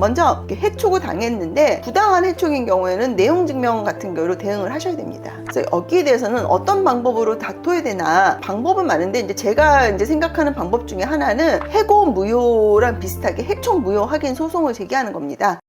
먼저 해촉을 당했는데 부당한 해촉인 경우에는 내용 증명 같은 경우로 대응을 하셔야 됩니다. 그래서 여기에 대해서는 어떤 방법으로 다퉈야 되나, 방법은 많은데 이제 제가 이제 생각하는 방법 중에 하나는 해고 무효랑 비슷하게 해촉 무효 확인 소송을 제기하는 겁니다.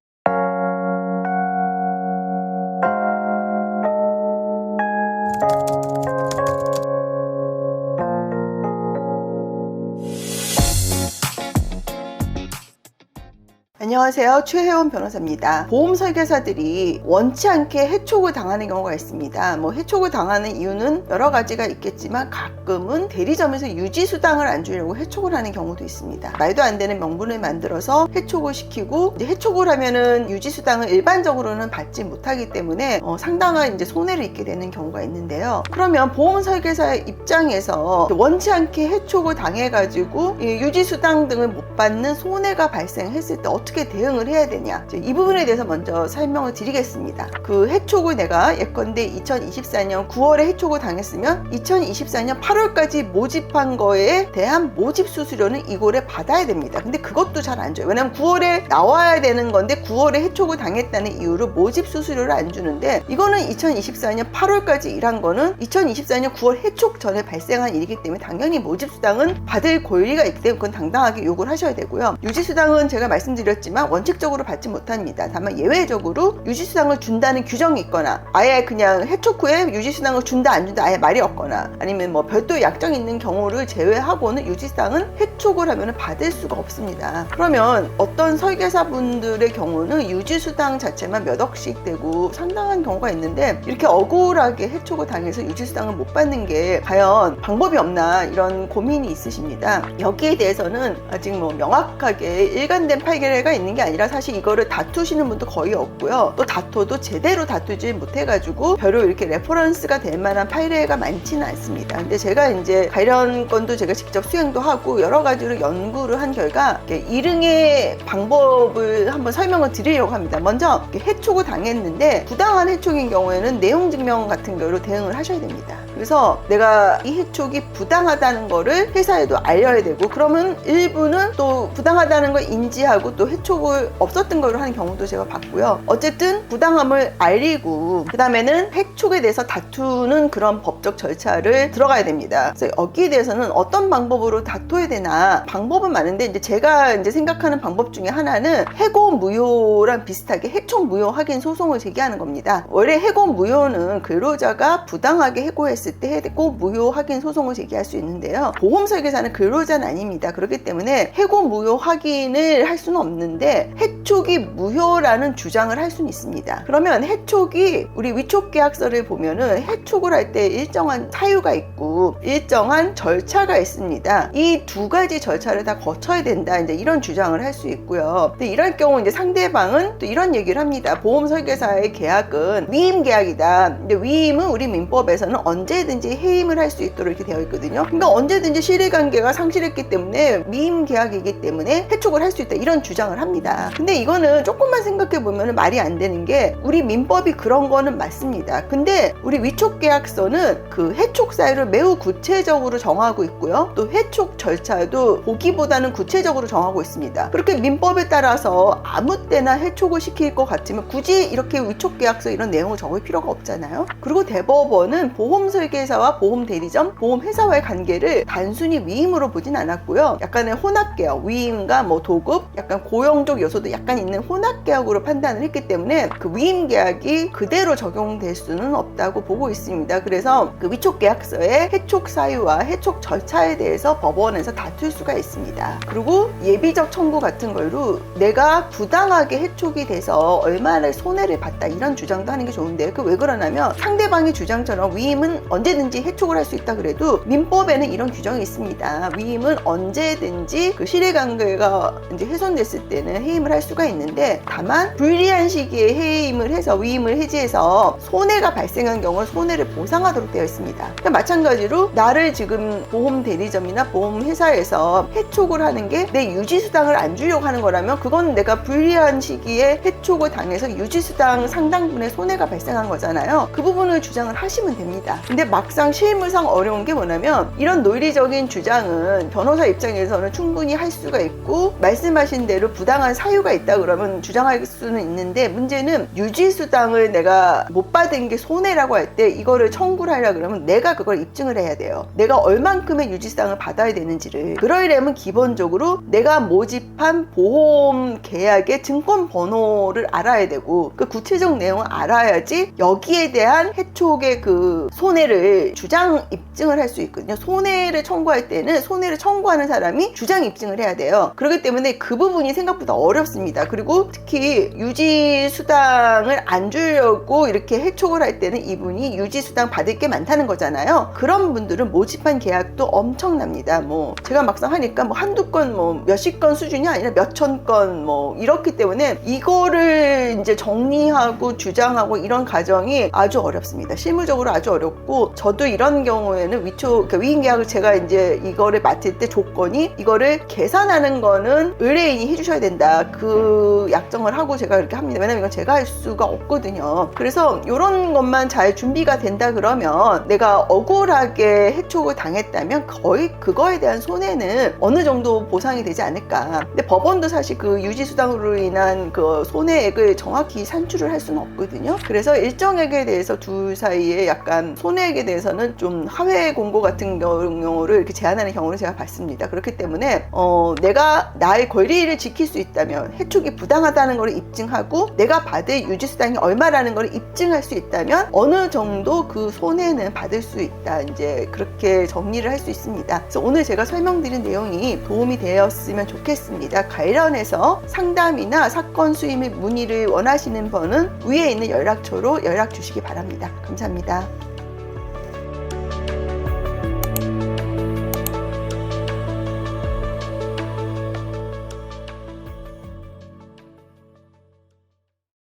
안녕하세요. 최혜원 변호사입니다. 보험 설계사들이 원치 않게 해촉을 당하는 경우가 있습니다. 해촉을 당하는 이유는 여러 가지가 있겠지만 가끔은 대리점에서 유지수당을 안 주려고 해촉을 하는 경우도 있습니다. 말도 안 되는 명분을 만들어서 해촉을 시키고, 이제 해촉을 하면은 유지수당을 일반적으로는 받지 못하기 때문에 상당한 이제 손해를 입게 되는 경우가 있는데요. 그러면 보험 설계사의 입장에서 원치 않게 해촉을 당해가지고 유지수당 등을 못 받는 손해가 발생했을 때 어떻게 대응을 해야 되냐, 이 부분에 대해서 먼저 설명을 드리겠습니다. 그 해촉을 내가 예컨대 2024년 9월에 해촉을 당했으면 2024년 8월까지 모집한 거에 대한 모집 수수료는 이골에 받아야 됩니다. 근데 그것도 잘 안 줘요. 왜냐면 9월에 나와야 되는 건데 9월에 해촉을 당했다는 이유로 모집 수수료를 안 주는데, 이거는 2024년 8월까지 일한 거는 2024년 9월 해촉 전에 발생한 일이기 때문에 당연히 모집 수당은 받을 권리가 있기 때문에 그건 당당하게 요구를 하셔야 되고요. 유지수당은 제가 말씀드렸지만 원칙적으로 받지 못합니다. 다만 예외적으로 유지수당을 준다는 규정이 있거나, 아예 그냥 해촉 후에 유지수당을 준다 안 준다 아예 말이 없거나, 아니면 별도 약정이 있는 경우를 제외하고는 유지수당은 해촉을 하면 받을 수가 없습니다. 그러면 어떤 설계사분들의 경우는 유지수당 자체만 몇 억씩 되고 상당한 경우가 있는데, 이렇게 억울하게 해촉을 당해서 유지수당을 못 받는 게 과연 방법이 없나, 이런 고민이 있으십니다. 여기에 대해서는 아직 명확하게 일관된 판례가 있는 게 아니라 사실 이거를 다투시는 분도 거의 없고요. 또 다퉈도 제대로 다투지 못해가지고 별로 이렇게 레퍼런스가 될 만한 판례가 많지는 않습니다. 근데 제가 이제 관련 건도 제가 직접 수행도 하고 여러 가지로 연구를 한 결과 일응의 방법을 한번 설명을 드리려고 합니다. 먼저 해촉을 당했는데 부당한 해촉인 경우에는 내용 증명 같은 경우로 대응을 하셔야 됩니다. 그래서 내가 이 해촉이 부당하다는 거를 회사에도 알려야 되고, 그러면 일부는 또 부당하다는 걸 인지하고 또 해촉을 없었던 걸로 하는 경우도 제가 봤고요. 어쨌든 부당함을 알리고 그 다음에는 해촉에 대해서 다투는 그런 법적 절차를 들어가야 됩니다. 그래서 여기에 대해서는 어떤 방법으로 다퉈야 되나, 방법은 많은데 이제 제가 이제 생각하는 방법 중에 하나는 해고 무효랑 비슷하게 해촉 무효 확인 소송을 제기하는 겁니다. 원래 해고 무효는 근로자가 부당하게 해고했을 때 해고 무효 확인 소송을 제기할 수 있는데요. 보험 설계사는 근로자는 아닙니다. 그렇기 때문에 해고 무효 확인을 할 수는 없는데 해촉이 무효라는 주장을 할 수는 있습니다. 그러면 해촉이, 우리 위촉 계약서를 보면은 해촉을 할 때 일정한 사유가 있고 일정한 절차가 있습니다. 이 두 가지 절차를 다 거쳐야 된다, 이제 이런 주장을 할 수 있고요. 근데 이럴 경우 이제 상대방은 또 이런 얘기를 합니다. 보험 설계사의 계약은 위임 계약이다. 근데 위임은 우리 민법에서는 언제든지 해임을 할 수 있도록 이렇게 되어 있거든요. 그러니까 언제든지 실의관계가 상실했기 때문에 위임 계약이기 때문에 해촉을 할 수 있다, 이런 주장을 합니다. 근데 이거는 조금만 생각해 보면 말이 안 되는 게, 우리 민법이 그런 거는 맞습니다. 근데 우리 위촉 계약서는 그 해촉 사유를 매우 구체적으로 정하고 있고요. 또 해촉 절차도 보기보다는 구체적으로 정하고 있습니다. 그렇게 민법에 따라서 아무 때나 해촉을 시킬 것 같으면 굳이 이렇게 위촉 계약서 이런 내용을 적을 필요가 없잖아요. 그리고 대법원은 보험 설계사와 보험 대리점, 보험 회사와의 관계를 단순히 위임으로 보진 않았고요. 약간의 혼합 계약, 위임과 도급, 약간 고용적 요소도 약간 있는 혼합 계약으로 판단을 했기 때문에 그 위임 계약이 그대로 적용될 수는 없다고 보고 있습니다. 그래서 그 위촉 계약서의 해촉 사유와 해촉 절차에 대해서 법원에서 다툴 수가 있습니다. 그리고 예비적 청구 같은 걸로 내가 부당하게 해촉이 돼서 얼마나 손해를 봤다, 이런 주장도 하는 게 좋은데, 그 왜 그러냐면 상대방의 주장처럼 위임은 언제든지 해촉을 할 수 있다 그래도 민법에는 이런 규정이 있습니다. 위임은 언제든지 그 실의관계가 이제 훼손됐을 때는 해임을 할 수가 있는데, 다만 불리한 시기에 해임을 해서 위임을 해지해서 손해가 발생한 경우 손해를 보상하도록 되어 있습니다. 그러니까 마찬가지로 나를 지금 보험 대리점이나 보험 회사에서 해촉을 하는 게 내 유지수당을 안 주려고 하는 거라면 그건 내가 불리한 시기에 해촉을 당해서 유지수당 상당분의 손해가 발생한 거잖아요. 그 부분을 주장을 하시면 됩니다. 근데 막상 실무상 어려운 게 뭐냐면, 이런 논리적인 주장은 변호사 입장에서는 충분히 할 수가 있고 말씀하신 대로 부당한 사유가 있다 그러면 주장할 수는 있는데, 문제는 유지수당을 내가 못 받은 게 손해라고 할 때 이거를 청구를 하려 그러면 내가 그걸 입증을 해야 돼요. 내가 얼만큼의 유지수당을 받아야 되는지를. 그러려면 기본적으로 내가 모집한 보험 계약의 증권 번호를 알아야 되고, 그 구체적 내용을 알아야지 여기에 대한 해촉의 그 손해를 주장 입증을 할 수 있거든요. 손해를 청구할 때는 손해를 청구하는 사람이 주장 입증을 해야 돼요. 그렇기 때문에 그 부분이 생각보다 어렵습니다. 그리고 특히 유지수당을 안 주려고 이렇게 해촉을 할 때는 이분이 유지수당 받을 게 많다는 거잖아요. 그런 분들은 모집한 계약도 엄청납니다. 뭐 제가 막상 하니까 뭐 한두 건 뭐 몇십 건 수준이 아니라 몇천 건 뭐 이렇기 때문에 이거를 이제 정리하고 주장하고 이런 과정이 아주 어렵습니다. 실무적으로 아주 어렵고, 저도 이런 경우에는 그러니까 위임 계약을 제가 이제 이거를 맡을 때 조건이 이거를 계산하는 거는 의뢰인이 해주셔야 된다, 그 약정을 하고 제가 이렇게 합니다. 왜냐면 이건 제가 할 수가 없거든요. 그래서 이런 것만 잘 준비가 된다 그러면 내가 억울하게 해촉을 당했다면 거의 그거에 대한 손해는 어느 정도 보상이 되지 않을까. 근데 법원도 사실 그 유지수당으로 인한 그 손해액을 정확히 산출을 할 수는 없거든요. 그래서 일정액에 대해서 둘 사이에 약간 손해액에 대해서는 좀 하회 공고 같은 경우를 이렇게 제한하는 경우를 제가 봤습니다. 그렇기 때문에 내가 나의 권리를 지킬 수 있다면, 해촉이 부당하다는 걸 입증하고 내가 받을 유지수당이 얼마라는 걸 입증할 수 있다면 어느 정도 그 손해는 받을 수 있다, 이제 그렇게 정리를 할 수 있습니다. 그래서 오늘 제가 설명드린 내용이 도움이 되었으면 좋겠습니다. 관련해서 상담이나 사건 수임 및 문의를 원하시는 분은 위에 있는 연락처로 연락 주시기 바랍니다. 감사합니다.